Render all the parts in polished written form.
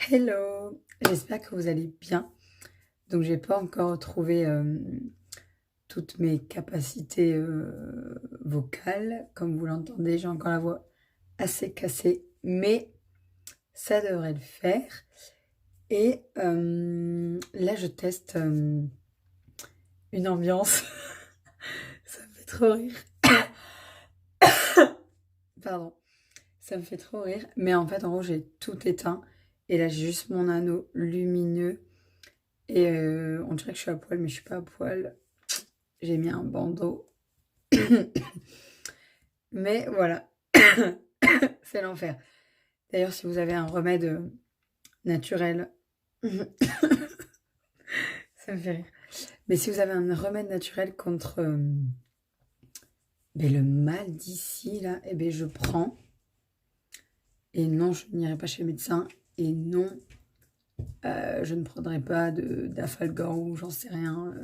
Hello, j'espère que vous allez bien. Donc j'ai pas encore retrouvé, toutes mes capacités, vocales. Comme vous l'entendez, j'ai encore la voix assez cassée, mais ça devrait le faire et là je teste, une ambiance. Ça me fait trop rire. Pardon. Ça me fait trop rire, mais en fait, en gros, j'ai tout éteint et là, j'ai juste mon anneau lumineux et on dirait que je suis à poil, mais je suis pas à poil. J'ai mis un bandeau. Mais voilà, c'est l'enfer. D'ailleurs, si vous avez un remède naturel, ça me fait rire. Mais si vous avez un remède naturel contre le mal d'ici, là, eh ben, je prends. Et non, je n'irai pas chez le médecin. Et non, je ne prendrai pas d'Afalgan ou j'en sais rien.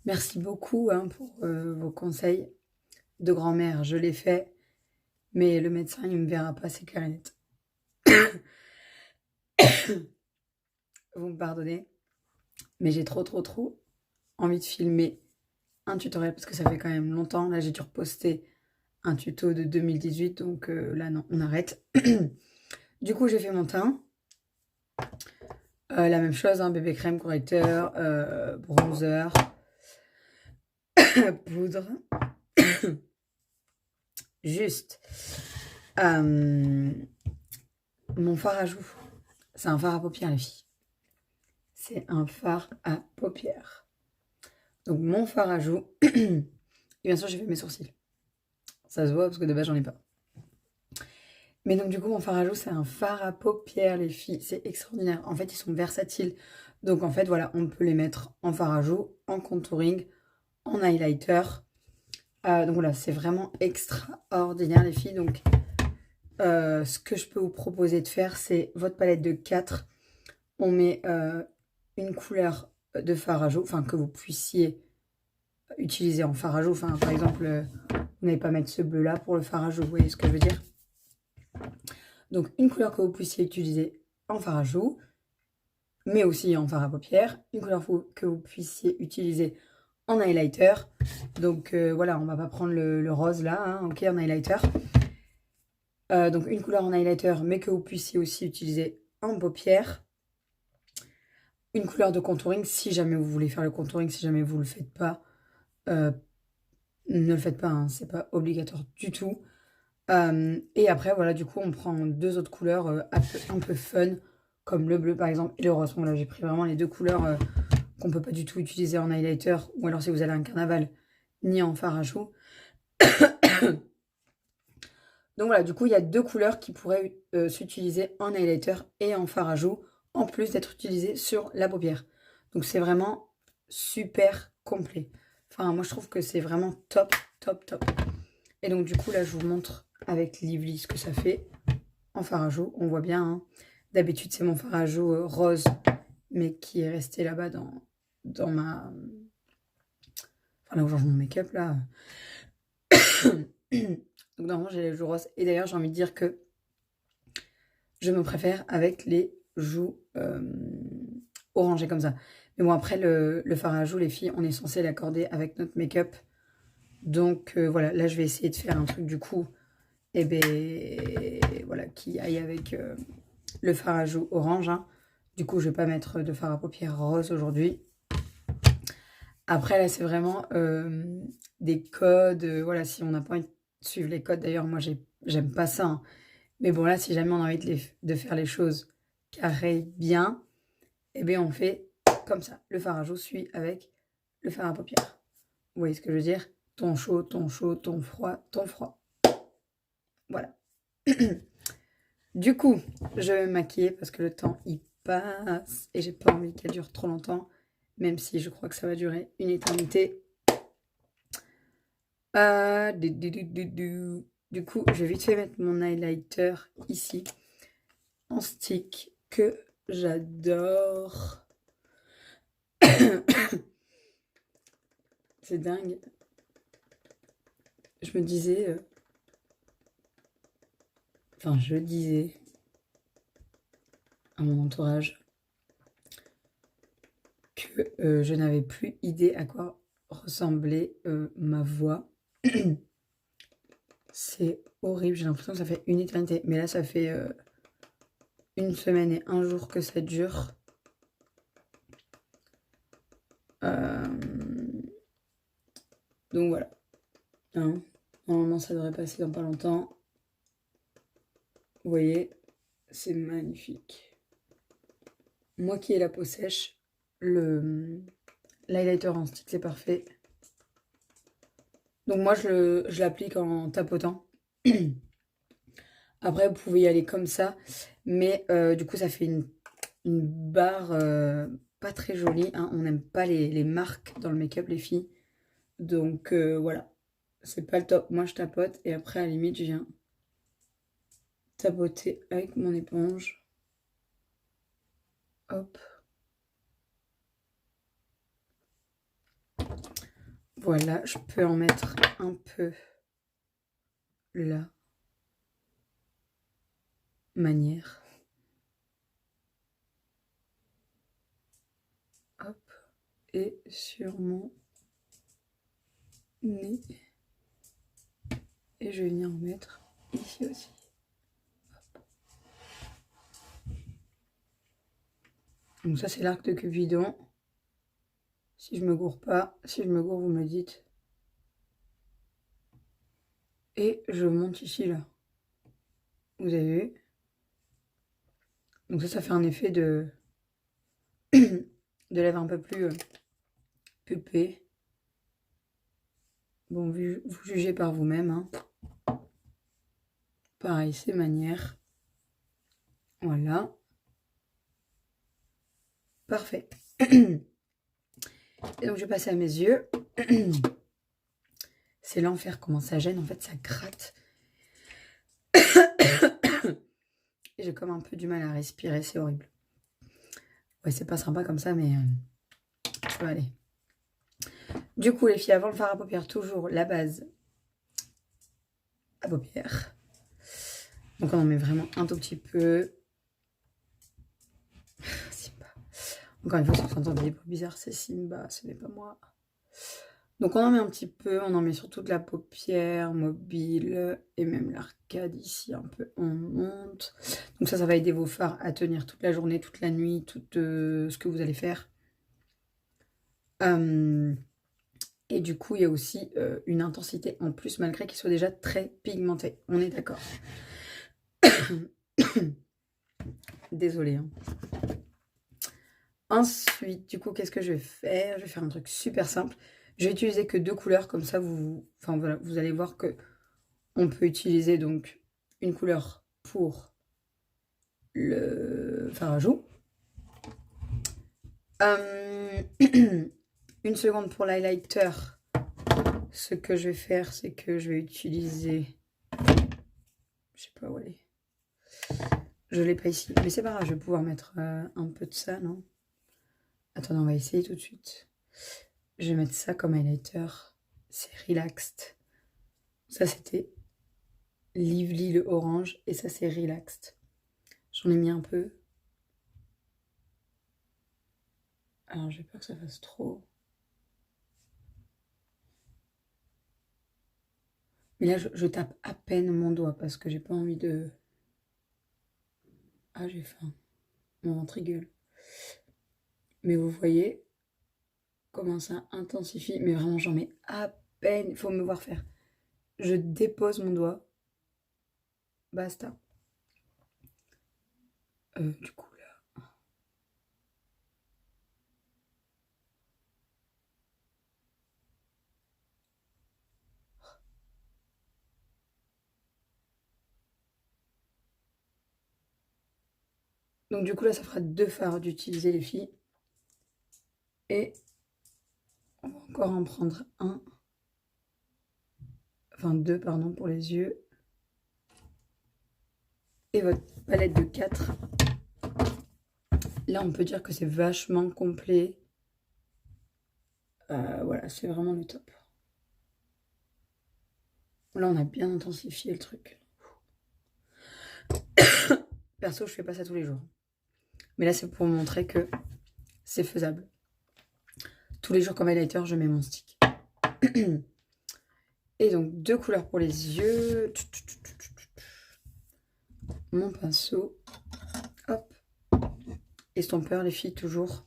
Merci beaucoup hein, pour vos conseils de grand-mère. Je l'ai fait, mais le médecin, il ne me verra pas, c'est clair et net. Vous me pardonnez, mais j'ai trop envie de filmer un tutoriel parce que ça fait quand même longtemps. Là, j'ai dû reposter un tuto de 2018, donc là, non, on arrête. Du coup, j'ai fait mon teint. La même chose, hein, bébé crème, correcteur, bronzer, poudre. Juste. Mon fard à joues. C'est un fard à paupières, les filles. C'est un fard à paupières. Donc, mon fard à joues. Et bien sûr, j'ai fait mes sourcils. Ça se voit parce que de base, j'en ai pas. Mais donc, du coup, mon fard à joues, c'est un fard à paupières, les filles. C'est extraordinaire. En fait, ils sont versatiles. Donc, en fait, voilà, on peut les mettre en fard à joues, en contouring, en highlighter. Donc, voilà, c'est vraiment extraordinaire, les filles. Donc, ce que je peux vous proposer de faire, c'est votre palette de 4. On met une couleur de fard à joues, enfin, que vous puissiez utiliser en fard à joues. Enfin, par exemple, vous n'allez pas mettre ce bleu-là pour le fard à joues. Vous voyez ce que je veux dire? Donc, une couleur que vous puissiez utiliser en fard à joues, mais aussi en fard à paupières. Une couleur que vous puissiez utiliser en highlighter. Donc, voilà, on va pas prendre le rose là, hein, ok, en highlighter. Donc, une couleur en highlighter, mais que vous puissiez aussi utiliser en paupières. Une couleur de contouring, si jamais vous voulez faire le contouring, si jamais vous le faites pas, ne le faites pas, hein, c'est pas obligatoire du tout. Et après, voilà, du coup, on prend deux autres couleurs un peu fun, comme le bleu par exemple et le rose. Bon, là, j'ai pris vraiment les deux couleurs qu'on peut pas du tout utiliser en highlighter, ou alors si vous allez à un carnaval, ni en fard à joues. Donc voilà, du coup, il y a deux couleurs qui pourraient s'utiliser en highlighter et en fard à joues, en plus d'être utilisées sur la paupière. Donc c'est vraiment super complet. Enfin, moi, je trouve que c'est vraiment top. Et donc, du coup, là, je vous montre avec Lively ce que ça fait en fard à joues. On voit bien, hein. D'habitude, c'est mon fard à joues rose, mais qui est resté là-bas dans ma... Enfin, là où je range mon make-up, là. Donc, normalement, j'ai les joues roses. Et d'ailleurs, j'ai envie de dire que je me préfère avec les joues orangées comme ça. Mais bon, après, le fard à joues, les filles, on est censé l'accorder avec notre make-up. Donc, voilà, là, je vais essayer de faire un truc, du coup, et ben voilà, qui aille avec le fard à joues orange, hein. Du coup, je vais pas mettre de fard à paupières rose aujourd'hui. Après, là, c'est vraiment des codes. Voilà, si on n'a pas envie de suivre les codes, d'ailleurs, moi, j'aime pas ça, hein. Mais bon, là, si jamais on a envie de faire les choses carré bien, eh bien, on fait comme ça. Le fard à joues suit avec le fard à paupières. Vous voyez ce que je veux dire? Ton chaud, ton chaud, ton froid, ton froid. Voilà. Du coup, je vais me maquiller parce que le temps, il passe et j'ai pas envie qu'elle dure trop longtemps, même si je crois que ça va durer une éternité. Du coup, je vais vite fait mettre mon highlighter ici, en stick, que j'adore. C'est dingue. Je me disais... Enfin, je disais... à mon entourage que je n'avais plus idée à quoi ressemblait ma voix. C'est horrible, j'ai l'impression que ça fait une éternité. Mais là, ça fait une semaine et un jour que ça dure. Donc voilà. Hein, normalement, ça devrait passer dans pas longtemps. Vous voyez, c'est magnifique. Moi qui ai la peau sèche, l'highlighter en stick, c'est parfait. Donc moi, je l'applique en tapotant. Après, vous pouvez y aller comme ça. Mais du coup, ça fait une barre pas très jolie. Hein. On n'aime pas les marques dans le make-up, les filles. Donc voilà. C'est pas le top. Moi, je tapote. Et après, à la limite, je viens tapoter avec mon éponge. Hop. Voilà, je peux en mettre un peu là. Manière. Hop. Et sur mon nez. Et je vais venir en mettre ici aussi. Hop. Donc ça, c'est l'arc de Cupidon. Si je me gourre pas, si je me gourre, vous me dites. Et je monte ici, là. Vous avez vu? Donc ça fait un effet de lèvres un peu plus pulpées. Bon, vous jugez par vous-même. Hein. Pareil, c'est manière. Voilà. Parfait. Et donc, je vais passer à mes yeux. C'est l'enfer, comment ça gêne. En fait, ça gratte. Et j'ai comme un peu du mal à respirer, c'est horrible. Ouais, c'est pas sympa comme ça, mais ça va aller. Du coup, les filles, avant le fard à paupières, toujours la base à paupières. Donc, on en met vraiment un tout petit peu. Simba. Encore une fois, si vous entendez des bruits bizarres, c'est Simba, ce n'est pas moi. Donc, on en met un petit peu, on en met sur toute la paupière mobile et même l'arcade ici un peu, on monte. Donc ça va aider vos fards à tenir toute la journée, toute la nuit, tout ce que vous allez faire. Et du coup, il y a aussi une intensité en plus, malgré qu'il soit déjà très pigmenté. On est d'accord. Désolée. Hein. Ensuite, du coup, qu'est-ce que je vais faire? Je vais faire un truc super simple. Je vais utiliser que 2 couleurs, comme ça, enfin, voilà, vous allez voir que on peut utiliser donc une couleur pour le fard à joues. Une seconde pour l'highlighter. Ce que je vais faire, c'est que je vais utiliser... Je sais pas où elle est. Je l'ai pas ici. Mais c'est pas grave, je vais pouvoir mettre un peu de ça, non? Attendez, on va essayer tout de suite. Je vais mettre ça comme highlighter. C'est Relaxed. Ça, c'était Lively le orange. Et ça, c'est Relaxed. J'en ai mis un peu. Alors, j'ai peur que ça fasse trop. Mais là, je tape à peine mon doigt parce que j'ai pas envie de... Ah, j'ai faim. Mon ventre gueule. Mais vous voyez comment ça intensifie. Mais vraiment, j'en mets à peine. Il faut me voir faire. Je dépose mon doigt. Basta. Du coup, là... Donc du coup, là, ça fera 2 fards d'utiliser, les filles. Et on va encore en prendre un. Enfin, 2, pardon, pour les yeux. Et votre palette de 4. Là, on peut dire que c'est vachement complet. Voilà, c'est vraiment le top. Là, on a bien intensifié le truc. Perso, je fais pas ça tous les jours. Mais là, c'est pour vous montrer que c'est faisable. Tous les jours comme highlighter, je mets mon stick. Et donc, 2 couleurs pour les yeux. Mon pinceau. Hop. Estompeur, les filles, toujours.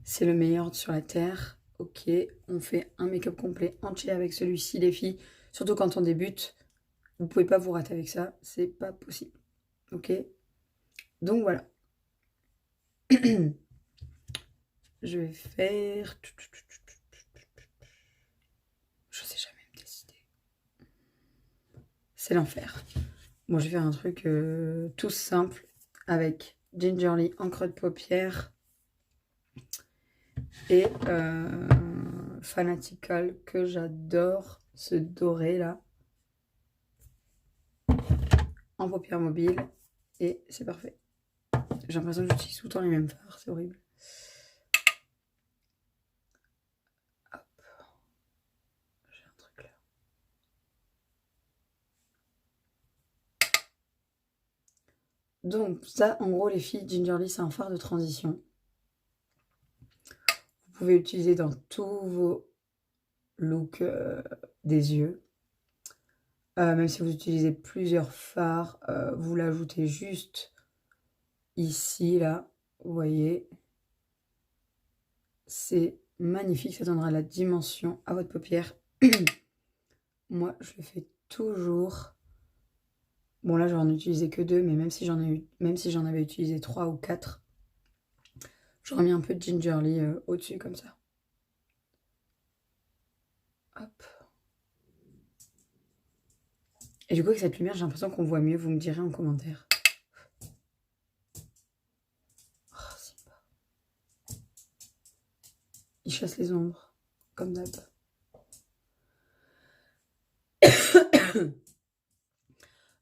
C'est le meilleur sur la terre. Ok, on fait un make-up complet entier avec celui-ci, les filles. Surtout quand on débute. Vous pouvez pas vous rater avec ça. C'est pas possible. Ok. Donc, voilà. Je vais faire... Je sais jamais me décider. C'est l'enfer. Bon, je vais faire un truc tout simple avec Gingerly encre de paupières et Fanatical que j'adore, ce doré là, en paupières mobiles et c'est parfait. J'ai l'impression que j'utilise tout le temps les mêmes fards, c'est horrible. Hop. J'ai un truc là. Donc ça, en gros les filles, Gingerly c'est un fard de transition. Vous pouvez utiliser dans tous vos looks des yeux. Même si vous utilisez plusieurs fards, vous l'ajoutez juste ici, là, vous voyez. C'est magnifique, ça donnera la dimension à votre paupière. Moi, je le fais toujours. Bon, là, j'en ai utilisé que 2, mais même si j'en avais utilisé 3 ou 4, j'aurais mis un peu de Gingerly au-dessus, comme ça. Hop. Et du coup, avec cette lumière, j'ai l'impression qu'on voit mieux. Vous me direz en commentaire. Oh, c'est pas. Il chasse les ombres, comme d'hab.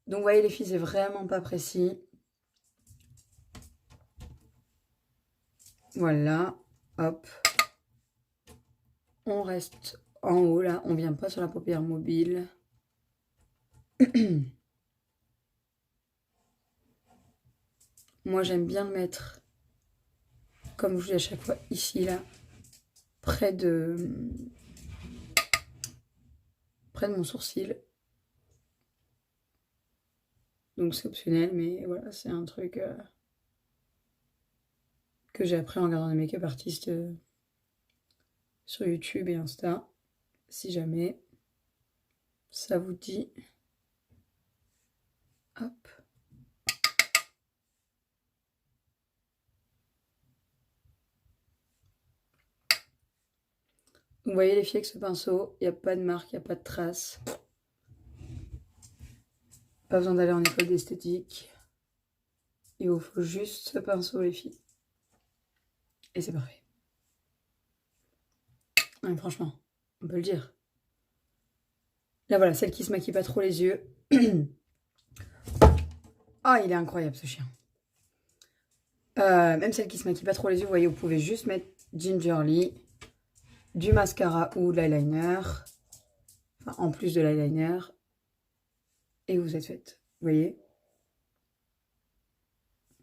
Donc, vous voyez, les filles, c'est vraiment pas précis. Voilà, hop. On reste en haut, là. On vient pas sur la paupière mobile. Moi, j'aime bien le mettre, comme je dis à chaque fois, ici, là, près de mon sourcil. Donc, c'est optionnel, mais voilà, c'est un truc que j'ai appris en regardant des make-up artistes sur YouTube et Insta. Si jamais ça vous dit. Hop. Vous voyez les filles avec ce pinceau, il n'y a pas de marque, il n'y a pas de trace. Pas besoin d'aller en école d'esthétique. Il vous faut juste ce pinceau, les filles. Et c'est parfait. Non, mais franchement, on peut le dire. Là, voilà, celle qui se maquille pas trop les yeux. Ah, il est incroyable, ce chien. Même celle qui se maquille pas trop les yeux, vous voyez, vous pouvez juste mettre Gingerly, du mascara ou de l'eyeliner. Enfin, en plus de l'eyeliner. Et vous êtes faite. Vous voyez?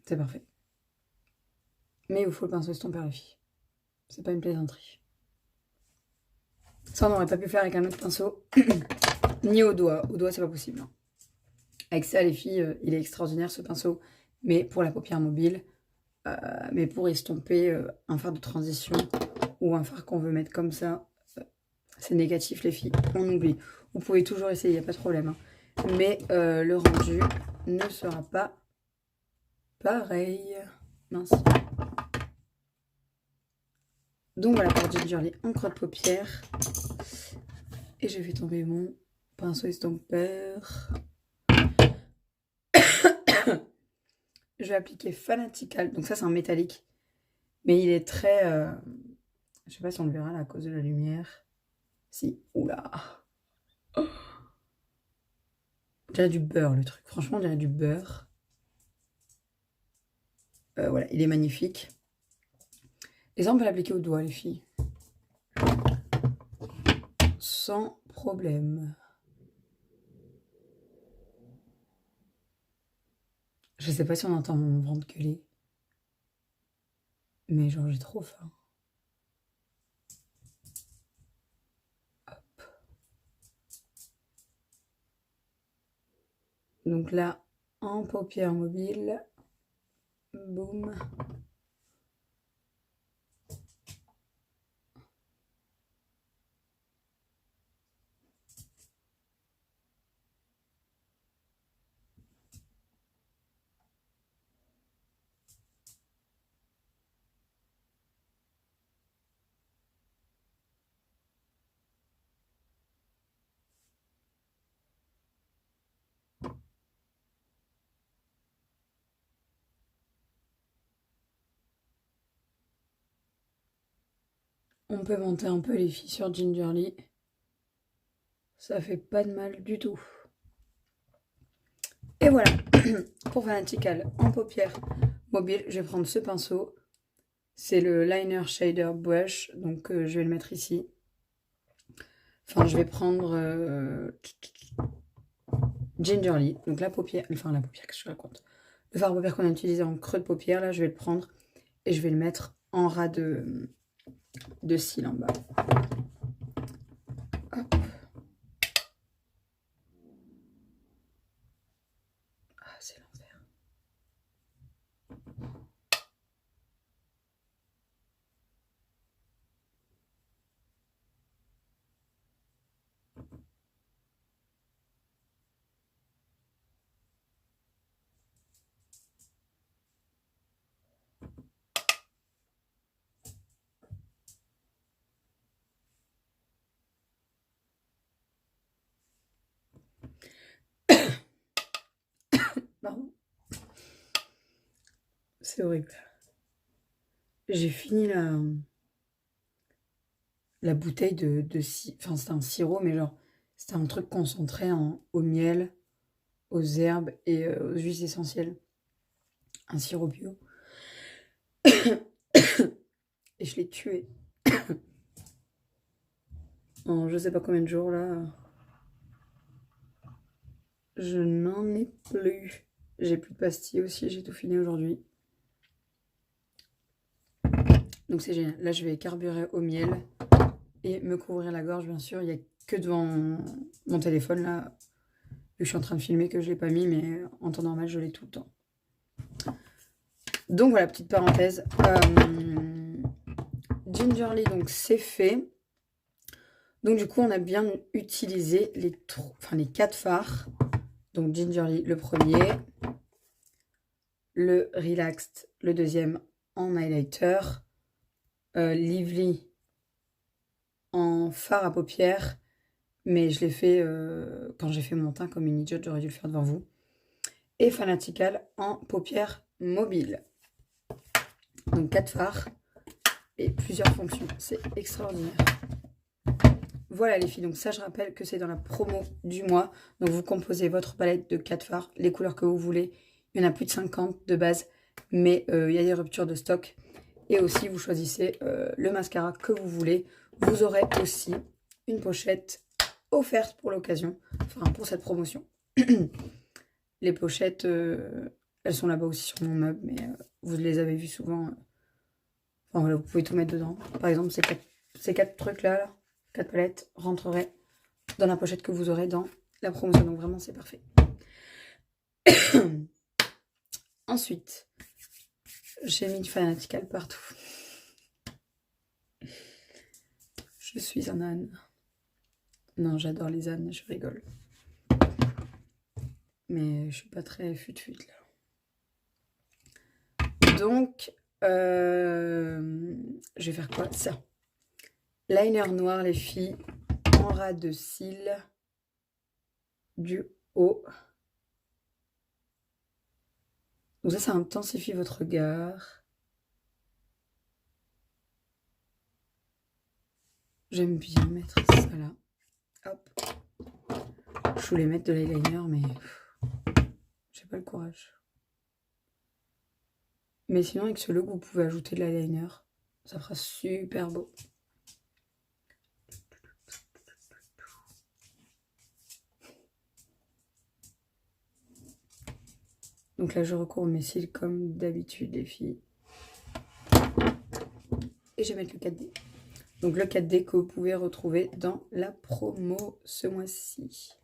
C'est parfait. Mais il vous faut le pinceau estompeur, les filles. C'est pas une plaisanterie. Ça, on n'aurait pas pu faire avec un autre pinceau. Ni au doigt. Au doigt, c'est pas possible. Hein. Avec ça, les filles, il est extraordinaire, ce pinceau. Mais pour la paupière mobile, mais pour estomper un fard de transition ou un fard qu'on veut mettre comme ça, c'est négatif, les filles. On oublie. Vous pouvez toujours essayer, il n'y a pas de problème. Hein. Mais le rendu ne sera pas pareil. Mince. Donc voilà pour Gingerly encre de paupière. Et je vais tomber mon pinceau estompeur. Je vais appliquer Fanatical. Donc ça, c'est un métallique. Mais il est très... je sais pas si on le verra là à cause de la lumière. Si. Oula. Oh. On dirait du beurre, le truc. Franchement, on dirait du beurre. Voilà, il est magnifique. Et ça, on peut l'appliquer au doigt, les filles. Sans problème. Je sais pas si on entend mon ventre gueuler. Mais genre, j'ai trop faim. Hop. Donc là, en paupières mobiles. Boum. On peut monter un peu les filles sur Gingerly. Ça fait pas de mal du tout. Et voilà, pour Fanatical en paupières mobiles, je vais prendre ce pinceau. C'est le Liner Shader Brush, donc je vais le mettre ici. Enfin, je vais prendre Gingerly, donc la paupière, qu'est-ce que je raconte? Le fard à paupières qu'on a utilisé en creux de paupière, là, je vais le prendre et je vais le mettre en ras de cils en bas. Hop. Ah, c'est l'enfer. Pardon. C'est horrible. J'ai fini la bouteille de enfin c'était un sirop, mais genre c'était un truc concentré au miel, aux herbes et aux huiles essentielles. Un sirop bio. Et je l'ai tué. En je sais pas combien de jours là. Je n'en ai plus. J'ai plus de pastilles aussi, j'ai tout fini aujourd'hui. Donc c'est génial. Là je vais carburer au miel et me couvrir la gorge bien sûr. Il n'y a que devant mon téléphone là. Vu que je suis en train de filmer que je l'ai pas mis, mais en temps normal je l'ai tout le temps. Donc voilà, petite parenthèse. Gingerly, donc c'est fait. Donc du coup, on a bien utilisé les 4 fards. Donc Gingerly, le premier. Le Relaxed, le deuxième en highlighter. Lively en fard à paupières. Mais je l'ai fait quand j'ai fait mon teint comme une idiote, j'aurais dû le faire devant vous. Et Fanatical en paupières mobiles. Donc 4 fards et plusieurs fonctions. C'est extraordinaire. Voilà les filles, donc ça je rappelle que c'est dans la promo du mois. Donc vous composez votre palette de 4 fards, les couleurs que vous voulez. Il y en a plus de 50 de base, mais il y a des ruptures de stock. Et aussi vous choisissez le mascara que vous voulez. Vous aurez aussi une pochette offerte pour l'occasion, enfin pour cette promotion. Les pochettes, elles sont là-bas aussi sur mon meuble, mais vous les avez vues souvent. Enfin voilà, vous pouvez tout mettre dedans. Par exemple, ces 4 trucs-là, là, 4 palettes rentreraient dans la pochette que vous aurez dans la promotion. Donc vraiment, c'est parfait. Ensuite, j'ai mis du Fanatical partout. Je suis un âne. Non, j'adore les ânes, je rigole. Mais je suis pas très fut-fut là. Donc, je vais faire quoi? Ça. Liner noir, les filles, en ras de cils du haut. Donc ça intensifie votre regard. J'aime bien mettre ça là. Hop. Je voulais mettre de l'eyeliner, mais j'ai pas le courage. Mais sinon, avec ce look, vous pouvez ajouter de l'eyeliner. Ça fera super beau. Donc là, je recouvre mes cils comme d'habitude, les filles. et je vais mettre le 4D. Donc le 4D que vous pouvez retrouver dans la promo ce mois-ci.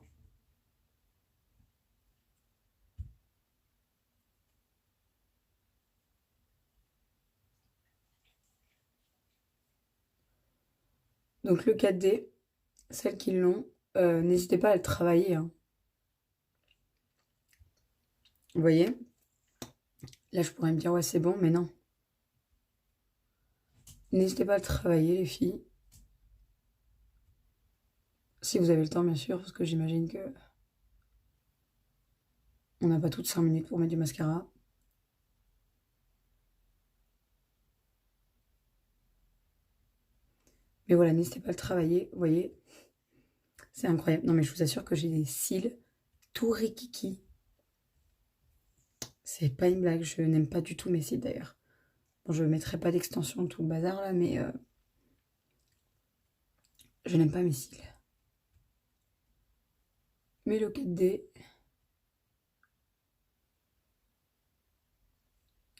Donc le 4D, celles qui l'ont, n'hésitez pas à le travailler, hein. Vous voyez? Là, je pourrais me dire, ouais, c'est bon, mais non. N'hésitez pas à le travailler, les filles. Si vous avez le temps, bien sûr, parce que j'imagine que on n'a pas toutes 5 minutes pour mettre du mascara. Mais voilà, n'hésitez pas à le travailler, vous voyez? C'est incroyable. Non, mais je vous assure que j'ai des cils tout rikiki. C'est pas une blague, je n'aime pas du tout mes cils d'ailleurs. Bon, je ne mettrai pas d'extension, tout le bazar là, mais je n'aime pas mes cils. Mais le 4D,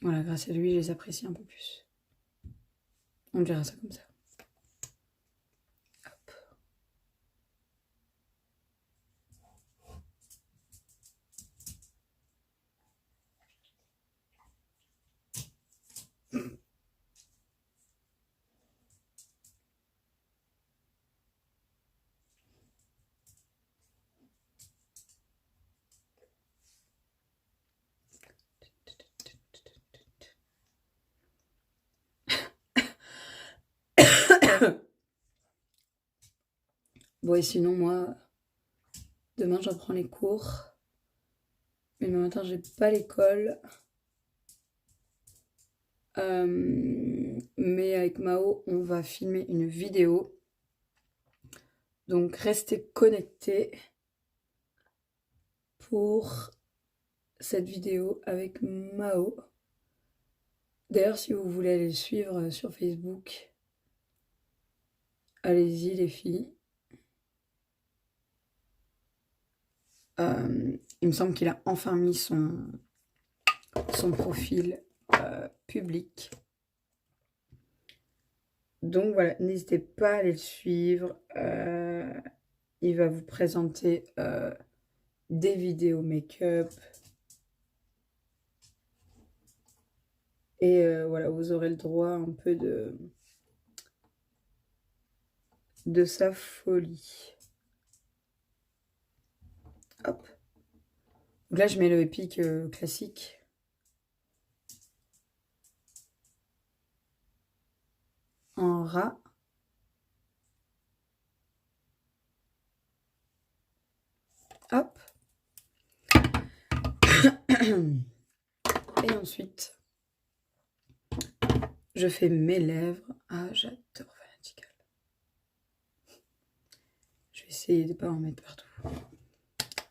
voilà, grâce à lui, je les apprécie un peu plus. On dira ça comme ça. Hop. Bon, et sinon, moi, demain, j'en prends les cours. Mais demain matin, j'ai pas l'école. Mais avec Mao, on va filmer une vidéo. Donc, restez connectés pour cette vidéo avec Mao. D'ailleurs, si vous voulez aller le suivre sur Facebook, allez-y les filles. Il me semble qu'il a enfin mis son profil public. Donc voilà, n'hésitez pas à aller le suivre. Il va vous présenter des vidéos make-up. Et voilà, vous aurez le droit un peu de sa folie. Hop. Donc là, je mets le pic classique. En ras. Hop. Et ensuite, je fais mes lèvres. Ah, j'adore Fanatical. Je vais essayer de ne pas en mettre partout.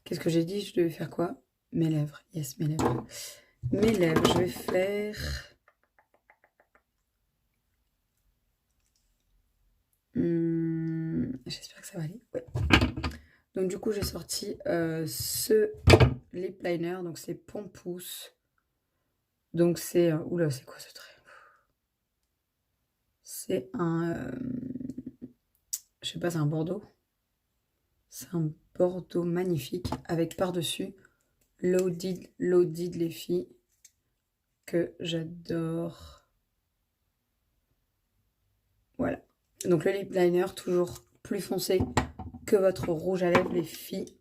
Qu'est-ce que j'ai dit? Je devais faire quoi? Mes lèvres. Yes, mes lèvres. Mes lèvres, je vais faire... J'espère que ça va aller. Ouais. Donc du coup, j'ai sorti ce lip liner. Donc c'est Pompous. Donc c'est... oula, c'est quoi ce trait? C'est un... je sais pas, c'est un bordeaux. C'est un bordeaux magnifique avec par-dessus Loaded les filles, que j'adore. Voilà. Donc le lip liner, toujours plus foncé que votre rouge à lèvres, les filles.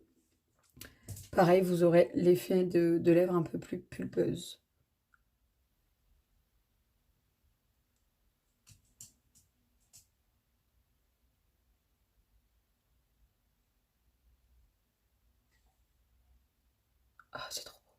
Pareil, vous aurez l'effet de lèvres un peu plus pulpeuse. Ah, c'est trop beau.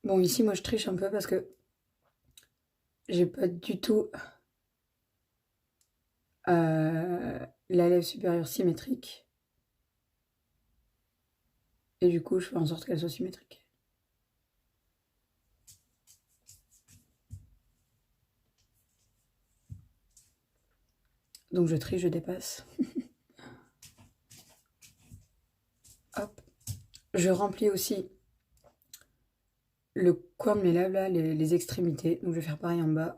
Bon, ici, moi, je triche un peu parce que j'ai pas du tout la lèvre supérieure symétrique. Et du coup, je fais en sorte qu'elle soit symétrique. Donc, je triche, je dépasse. Hop. Je remplis aussi le coin de mes lèvres, là, les extrémités. Donc, je vais faire pareil en bas.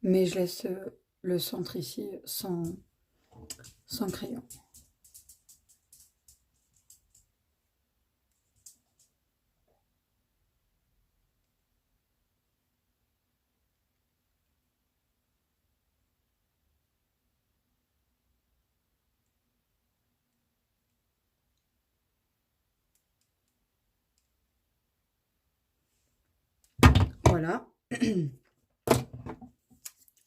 Mais je laisse le centre ici sans crayon. Voilà.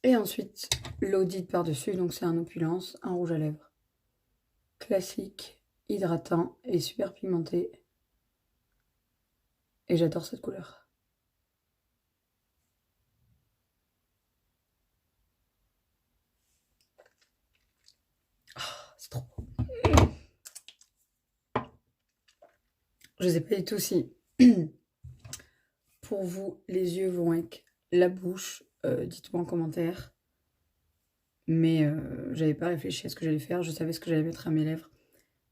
Et ensuite, l'audit par-dessus. Donc, c'est un opulence, un rouge à lèvres classique, hydratant et super pigmenté. Et j'adore cette couleur. Oh, c'est trop beau. Je sais pas du tout si pour vous, les yeux vont avec la bouche. Dites-moi en commentaire. Mais j'avais pas réfléchi à ce que j'allais faire. Je savais ce que j'allais mettre à mes lèvres,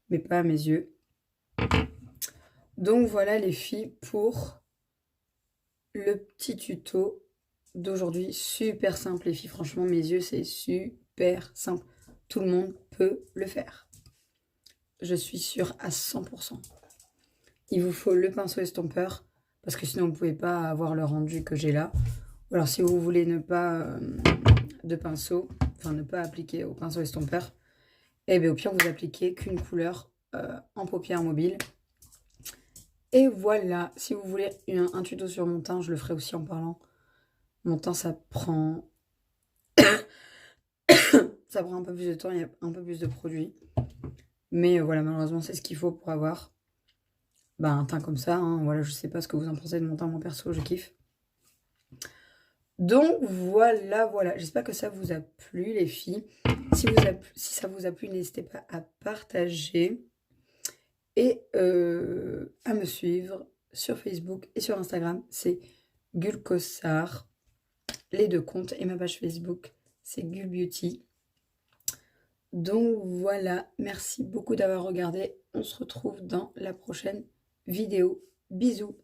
mais pas à mes yeux. Donc voilà les filles pour le petit tuto d'aujourd'hui. Super simple les filles. Franchement, mes yeux, c'est super simple. Tout le monde peut le faire. Je suis sûre à 100%. Il vous faut le pinceau estompeur, parce que sinon vous ne pouvez pas avoir le rendu que j'ai là. Ou alors si vous voulez ne pas de pinceau, enfin ne pas appliquer au pinceau estompeur, et bien au pire vous appliquez qu'une couleur en paupières mobile. Et voilà, si vous voulez un tuto sur mon teint, je le ferai aussi en parlant. Mon teint, ça prend un peu plus de temps, il y a un peu plus de produits. Mais voilà, malheureusement, c'est ce qu'il faut pour avoir un teint comme ça. Hein. Voilà, je sais pas ce que vous en pensez de mon teint, mon perso, je kiffe. Donc voilà, voilà. J'espère que ça vous a plu, les filles. Si ça vous a plu, n'hésitez pas à partager et à me suivre sur Facebook et sur Instagram. C'est Gulcossar, les deux comptes, et ma page Facebook, c'est Gulbeauty. Donc voilà, merci beaucoup d'avoir regardé. On se retrouve dans la prochaine vidéo. Bisous.